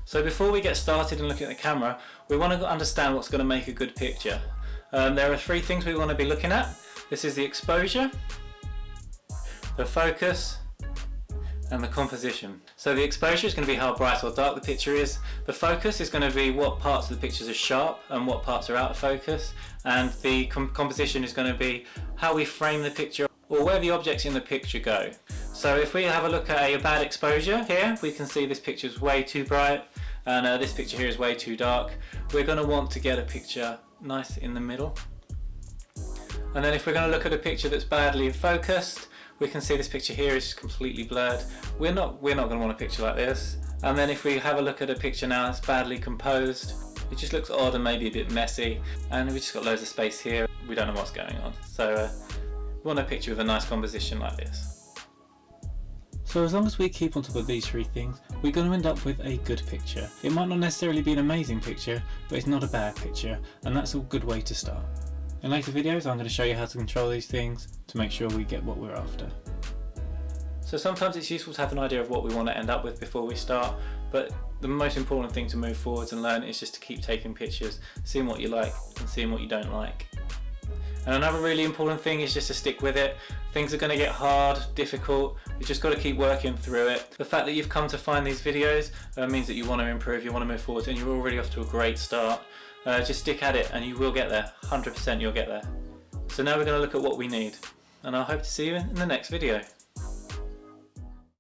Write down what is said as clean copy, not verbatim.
So before we get started and looking at the camera, we want to understand what's going to make a good picture. There are three things we want to be looking at. This is the exposure, the focus, and the composition. So the exposure is going to be how bright or dark the picture is. The focus is going to be what parts of the pictures are sharp and what parts are out of focus. And the composition is going to be how we frame the picture or where the objects in the picture go. So if we have a look at a bad exposure here, we can see this picture is way too bright and this picture here is way too dark. We're going to want to get a picture nice in the middle. And then if we're going to look at a picture that's badly focused, we can see this picture here is completely blurred. We're not going to want a picture like this. And then if we have a look at a picture now that's badly composed, it just looks odd and maybe a bit messy, and we just got loads of space here. We don't know what's going on. So we want a picture with a nice composition like this. So as long as we keep on top of these three things, we're going to end up with a good picture. It might not necessarily be an amazing picture, but it's not a bad picture, and that's a good way to start. In later videos I'm going to show you how to control these things to make sure we get what we're after. So sometimes it's useful to have an idea of what we want to end up with before we start, but the most important thing to move forwards and learn is just to keep taking pictures, seeing what you like and seeing what you don't like. And another really important thing is just to stick with it. Things are going to get hard, difficult, you've just got to keep working through it. The fact that you've come to find these videos means that you want to improve, you want to move forward, and you're already off to a great start. Just stick at it and you will get there, 100% you'll get there. So now we're going to look at what we need, and I hope to see you in the next video.